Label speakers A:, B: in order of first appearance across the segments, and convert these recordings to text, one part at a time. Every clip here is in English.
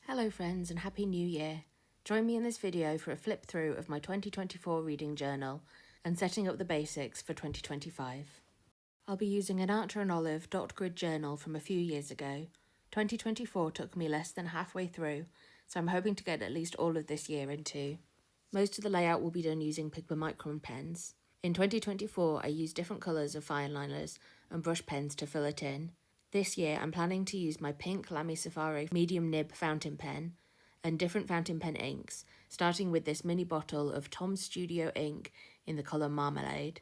A: Hello friends and Happy New Year! Join me in this video for a flip through of my 2024 reading journal and setting up the basics for 2025. I'll be using an Archer and Olive dot grid journal from a few years ago. 2024 took me less than halfway through, so I'm hoping to get at least all of this year into. Most of the layout will be done using Pigma Micron pens. In 2024 I used different colours of fine liners and brush pens to fill it in. This year I'm planning to use my pink Lammy Safari medium nib fountain pen and different fountain pen inks, starting with this mini bottle of Tom's Studio ink in the colour Marmalade.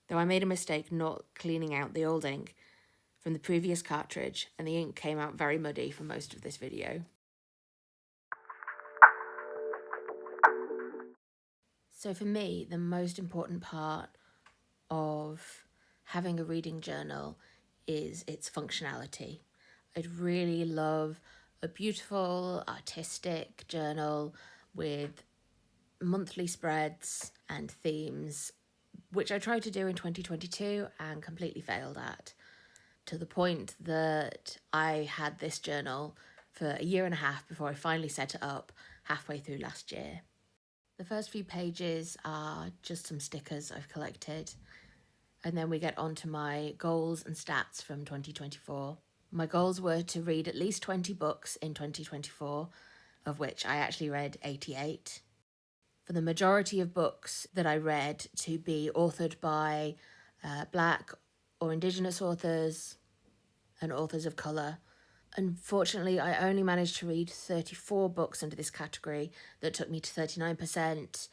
A: Though I made a mistake not cleaning out the old ink from the previous cartridge and the ink came out very muddy for most of this video. So for me, the most important part of having a reading journal is its functionality. I'd really love a beautiful, artistic journal with monthly spreads and themes, which I tried to do in 2022 and completely failed at, to the point that I had this journal for a year and a half before I finally set it up halfway through last year. The first few pages are just some stickers I've collected, and then we get on to my goals and stats from 2024. My goals were to read at least 20 books in 2024, of which I actually read 88. For the majority of books that I read to be authored by Black or Indigenous authors and authors of colour. Unfortunately, I only managed to read 34 books under this category. That took me to 39%,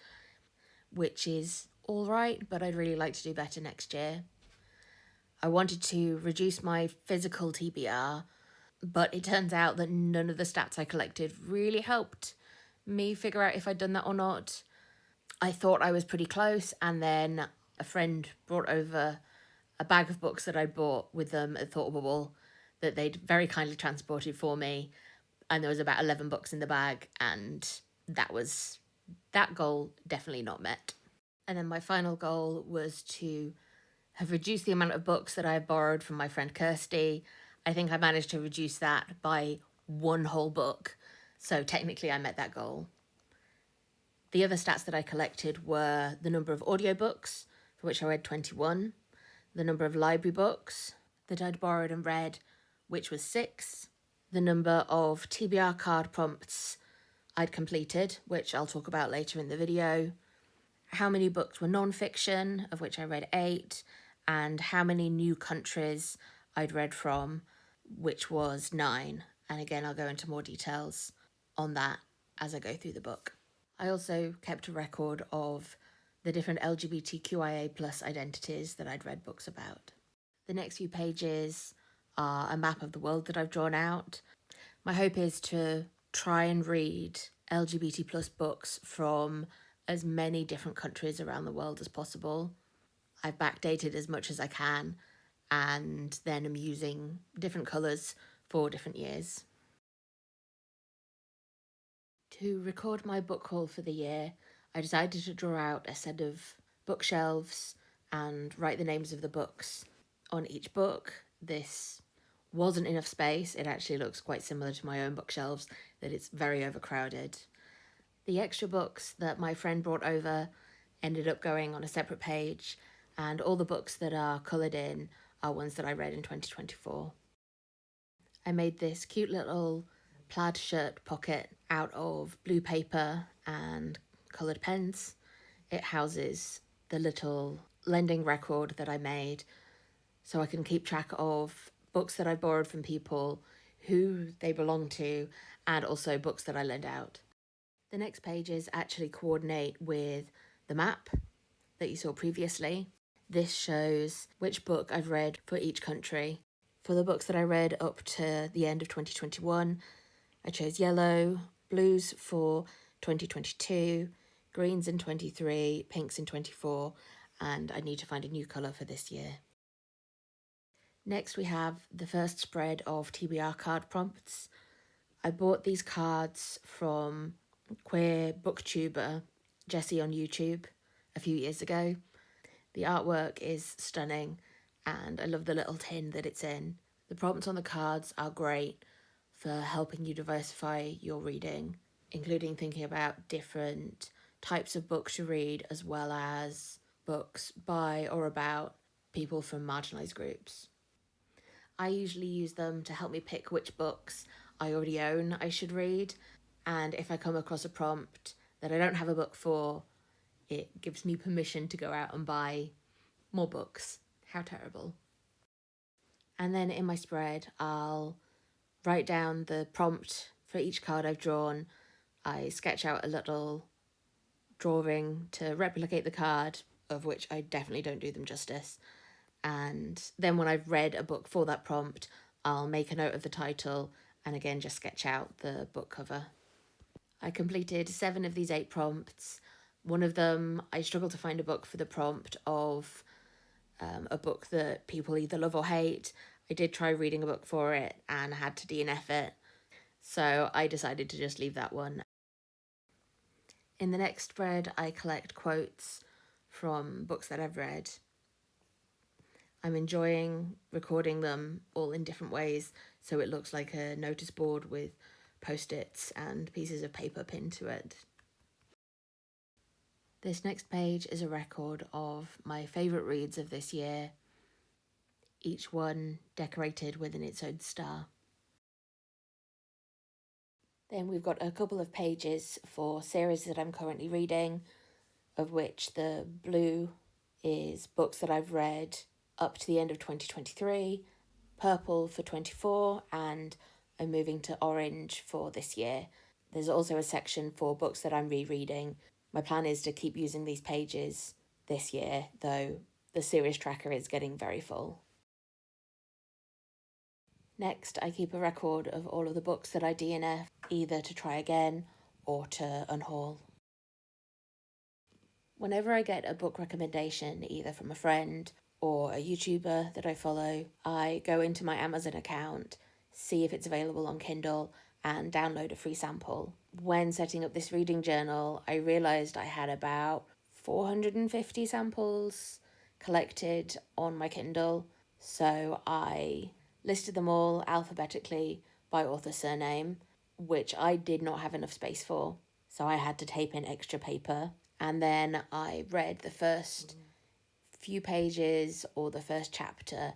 A: which is all right, but I'd really like to do better next year. I wanted to reduce my physical TBR, but it turns out that none of the stats I collected really helped me figure out if I'd done that or not. I thought I was pretty close, and then a friend brought over a bag of books that I'd bought with them at Redbubble that they'd very kindly transported for me, and there was about 11 books in the bag, and that goal definitely not met. And then my final goal was to have reduced the amount of books that I have borrowed from my friend Kirsty. I think I managed to reduce that by one whole book, so technically I met that goal. The other stats that I collected were the number of audiobooks, for which I read 21, the number of library books that I'd borrowed and read, which was 6, the number of TBR card prompts I'd completed, which I'll talk about later in the video, how many books were non-fiction, of which I read 8, and how many new countries I'd read from, which was 9. And again, I'll go into more details on that as I go through the book. I also kept a record of the different LGBTQIA+ identities that I'd read books about. The next few pages are a map of the world that I've drawn out. My hope is to try and read LGBT+ books from as many different countries around the world as possible. I've backdated as much as I can, and then I'm using different colours for different years. To record my book haul for the year, I decided to draw out a set of bookshelves and write the names of the books on each book. This wasn't enough space. It actually looks quite similar to my own bookshelves, that it's very overcrowded. The extra books that my friend brought over ended up going on a separate page, and all the books that are coloured in are ones that I read in 2024. I made this cute little plaid shirt pocket out of blue paper and coloured pens. It houses the little lending record that I made so I can keep track of books that I borrowed from people, who they belong to, and also books that I lend out. The next pages actually coordinate with the map that you saw previously. This shows which book I've read for each country. For the books that I read up to the end of 2021, I chose yellow, blues for 2022, greens in 23, pinks in 24, and I need to find a new colour for this year. Next we have the first spread of TBR card prompts. I bought these cards from queer booktuber Jessie on YouTube a few years ago. The artwork is stunning and I love the little tin that it's in. The prompts on the cards are great for helping you diversify your reading, including thinking about different types of books you read, as well as books by or about people from marginalised groups. I usually use them to help me pick which books I already own I should read, and if I come across a prompt that I don't have a book for, it gives me permission to go out and buy more books. How terrible. And then in my spread, I'll write down the prompt for each card I've drawn. I sketch out a little drawing to replicate the card, of which I definitely don't do them justice. And then when I've read a book for that prompt, I'll make a note of the title and again just sketch out the book cover. I completed 7 of these 8 prompts. One of them, I struggled to find a book for the prompt of a book that people either love or hate. I did try reading a book for it and had to DNF it, so I decided to just leave that one. In the next spread, I collect quotes from books that I've read. I'm enjoying recording them all in different ways, so it looks like a notice board with post-its and pieces of paper pinned to it. This next page is a record of my favourite reads of this year, each one decorated within its own star. Then we've got a couple of pages for series that I'm currently reading, of which the blue is books that I've read up to the end of 2023, purple for 24, and I'm moving to orange for this year. There's also a section for books that I'm rereading. My plan is to keep using these pages this year, though the series tracker is getting very full. Next, I keep a record of all of the books that I DNF, either to try again or to unhaul. Whenever I get a book recommendation, either from a friend or a YouTuber that I follow, I go into my Amazon account, see if it's available on Kindle, and download a free sample. When setting up this reading journal, I realised I had about 450 samples collected on my Kindle, so I listed them all alphabetically by author surname, which I did not have enough space for, so I had to tape in extra paper. And then I read the first few pages or the first chapter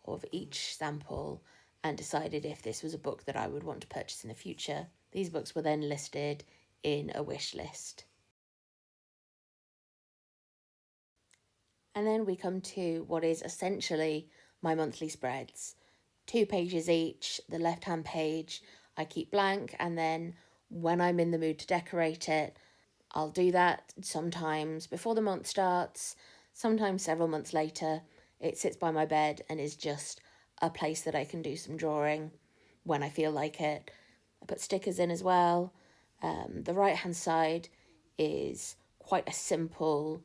A: of each sample and decided if this was a book that I would want to purchase in the future. These books were then listed in a wish list. And then we come to what is essentially my monthly spreads. 2 pages each. The left-hand page I keep blank, and then when I'm in the mood to decorate it, I'll do that sometimes before the month starts, sometimes several months later. It sits by my bed and is just a place that I can do some drawing when I feel like it. I put stickers in as well. The right-hand side is quite a simple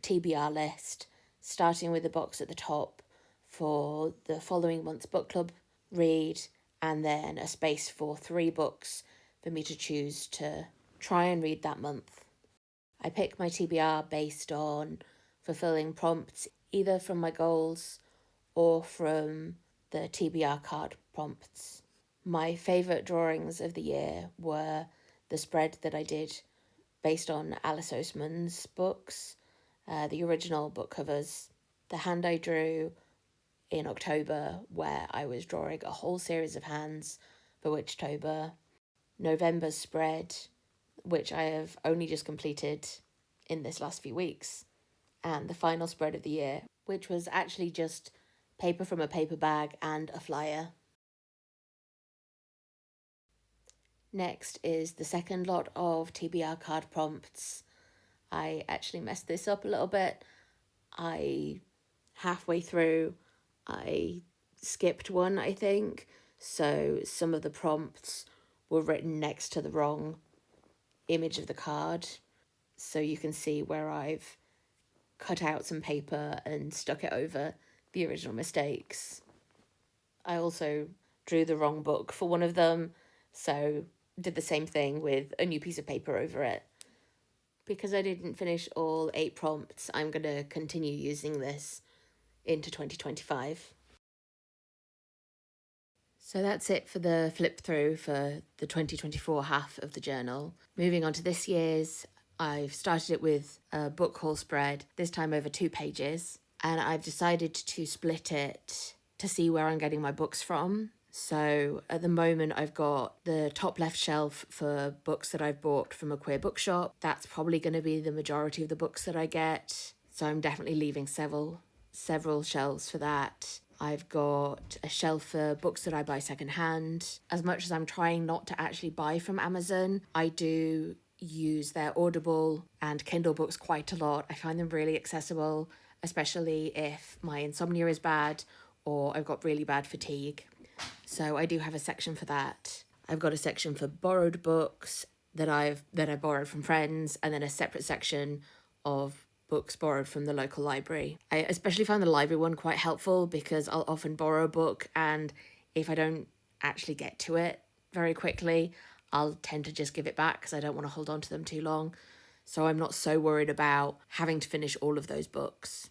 A: TBR list, starting with the box at the top for the following month's book club read, and then a space for 3 books for me to choose to try and read that month. I pick my TBR based on fulfilling prompts either from my goals or from the TBR card prompts. My favourite drawings of the year were the spread that I did based on Alice Oseman's books, the original book covers, the hand I drew in October where I was drawing a whole series of hands for Witchtober, November's spread, which I have only just completed in this last few weeks, and the final spread of the year, which was actually just paper from a paper bag and a flyer. Next is the second lot of TBR card prompts. I actually messed this up a little bit. Halfway through, I skipped one, I think, so some of the prompts were written next to the wrong image of the card, so you can see where I've cut out some paper and stuck it over the original mistakes. I also drew the wrong book for one of them, so did the same thing with a new piece of paper over it. Because I didn't finish all 8 prompts, I'm going to continue using this into 2025. So that's it for the flip through for the 2024 half of the journal. Moving on to this year's, I've started it with a book haul spread, this time over 2 pages, and I've decided to split it to see where I'm getting my books from. So at the moment, I've got the top left shelf for books that I've bought from a queer bookshop. That's probably going to be the majority of the books that I get. So I'm definitely leaving several shelves for that. I've got a shelf for books that I buy secondhand. As much as I'm trying not to actually buy from Amazon, I do use their Audible and Kindle books quite a lot. I find them really accessible, especially if my insomnia is bad or I've got really bad fatigue. So I do have a section for that. I've got a section for borrowed books that I borrowed from friends, and then a separate section of books borrowed from the local library. I especially find the library one quite helpful because I'll often borrow a book, and if I don't actually get to it very quickly, I'll tend to just give it back because I don't want to hold on to them too long. So I'm not so worried about having to finish all of those books.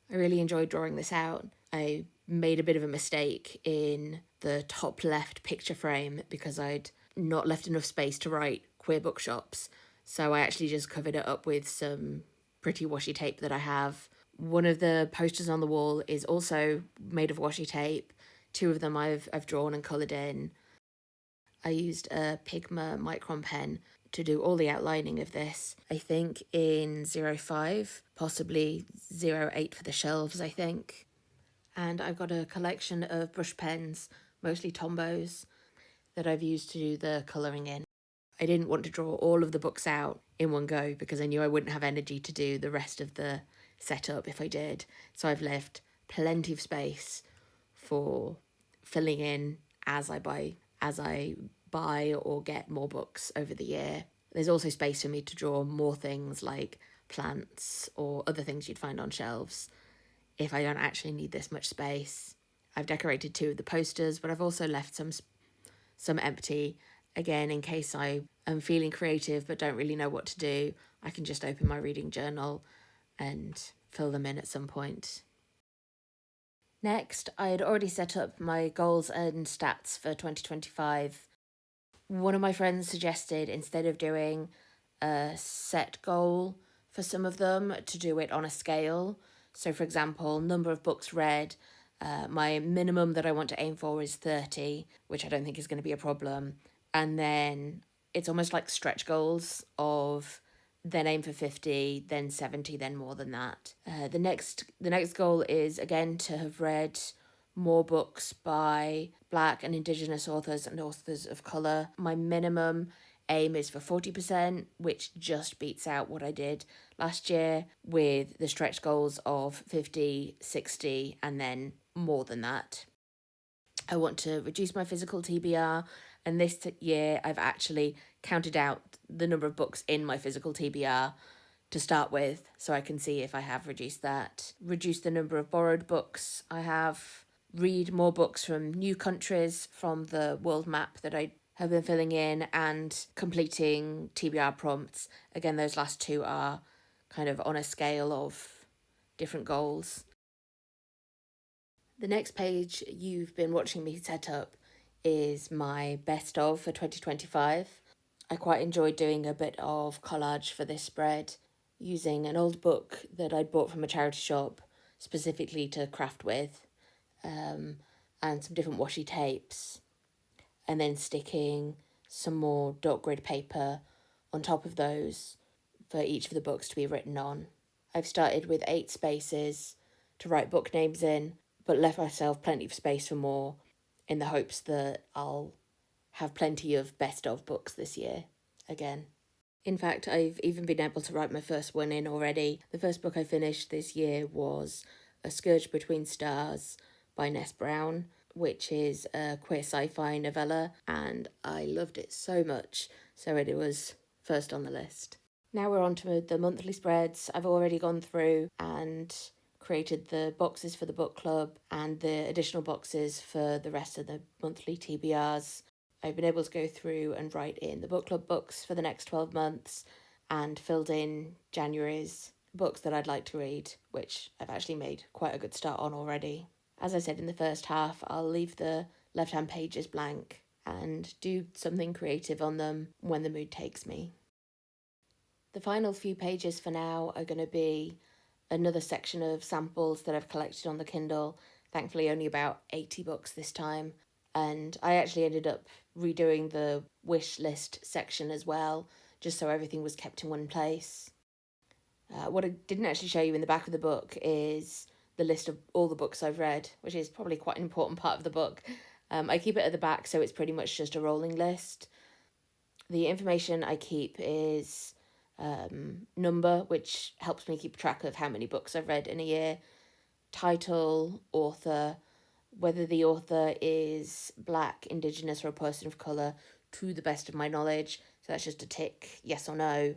A: I really enjoyed drawing this out. I made a bit of a mistake in the top left picture frame because I'd not left enough space to write queer bookshops. So I actually just covered it up with some pretty washi tape that I have. One of the posters on the wall is also made of washi tape. 2 of them I've drawn and coloured in. I used a Pigma Micron pen to do all the outlining of this. I think in 05, possibly 08 for the shelves, I think. And I've got a collection of brush pens, mostly Tombos, that I've used to do the colouring in. I didn't want to draw all of the books out in one go because I knew I wouldn't have energy to do the rest of the setup if I did. So I've left plenty of space for filling in as I buy or get more books over the year. There's also space for me to draw more things like plants or other things you'd find on shelves if I don't actually need this much space. I've decorated 2 of the posters, but I've also left some empty. Again, in case I am feeling creative but don't really know what to do, I can just open my reading journal and fill them in at some point. Next, I had already set up my goals and stats for 2025. One of my friends suggested, instead of doing a set goal for some of them, to do it on a scale. So, for example, number of books read. My minimum that I want to aim for is 30, which I don't think is going to be a problem. And then it's almost like stretch goals of then aim for 50, then 70, then more than that. The next goal is, again, to have read more books by Black and Indigenous authors and authors of colour. My minimum aim is for 40%, which just beats out what I did last year with the stretch goals of 50, 60, and then more than that. I want to reduce my physical TBR, and this year I've actually counted out the number of books in my physical TBR to start with, so I can see if I have reduced that. Reduce the number of borrowed books I have. Read more books from new countries from the world map that I have been filling in, and completing TBR prompts. Again, those last 2 are kind of on a scale of different goals. The next page you've been watching me set up is my best of for 2025. I quite enjoyed doing a bit of collage for this spread, using an old book that I'd bought from a charity shop specifically to craft with, and some different washi tapes, and then sticking some more dot grid paper on top of those for each of the books to be written on. I've started with 8 spaces to write book names in, but left myself plenty of space for more in the hopes that I'll have plenty of best of books this year again. In fact, I've even been able to write my first one in already. The first book I finished this year was A Scourge Between Stars by Ness Brown, which is a queer sci-fi novella, and I loved it so much, so it was first on the list. Now we're on to the monthly spreads. I've already gone through and created the boxes for the book club and the additional boxes for the rest of the monthly TBRs. I've been able to go through and write in the book club books for the next 12 months and filled in January's books that I'd like to read, which I've actually made quite a good start on already. As I said in the first half, I'll leave the left-hand pages blank and do something creative on them when the mood takes me. The final few pages for now are going to be another section of samples that I've collected on the Kindle. Thankfully, only about 80 books this time. And I actually ended up redoing the wish list section as well, just so everything was kept in one place. What I didn't actually show you in the back of the book is the list of all the books I've read, which is probably quite an important part of the book. I keep it at the back, so it's pretty much just a rolling list. The information I keep is number, which helps me keep track of how many books I've read in a year, title, author, whether the author is Black, Indigenous, or a person of colour, to the best of my knowledge. So that's just a tick, yes or no.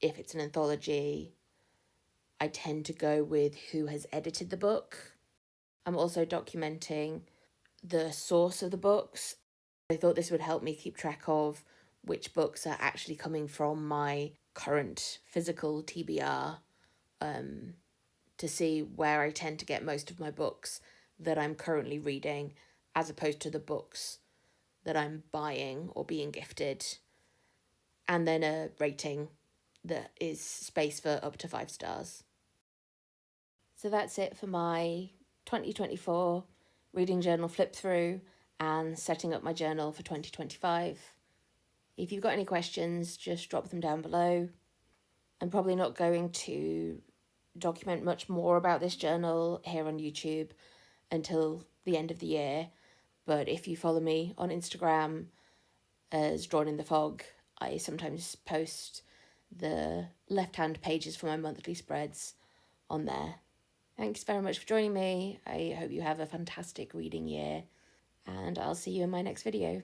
A: If it's an anthology, I tend to go with who has edited the book. I'm also documenting the source of the books. I thought this would help me keep track of which books are actually coming from my current physical TBR, to see where I tend to get most of my books that I'm currently reading, as opposed to the books that I'm buying or being gifted, and then a rating that is space for up to 5 stars. So that's it for my 2024 reading journal flip through and setting up my journal for 2025. If you've got any questions, just drop them down below. I'm probably not going to document much more about this journal here on YouTube until the end of the year, but if you follow me on Instagram as Drawn in the Fog, I sometimes post the left-hand pages for my monthly spreads on there. Thanks very much for joining me. I hope you have a fantastic reading year, and I'll see you in my next video.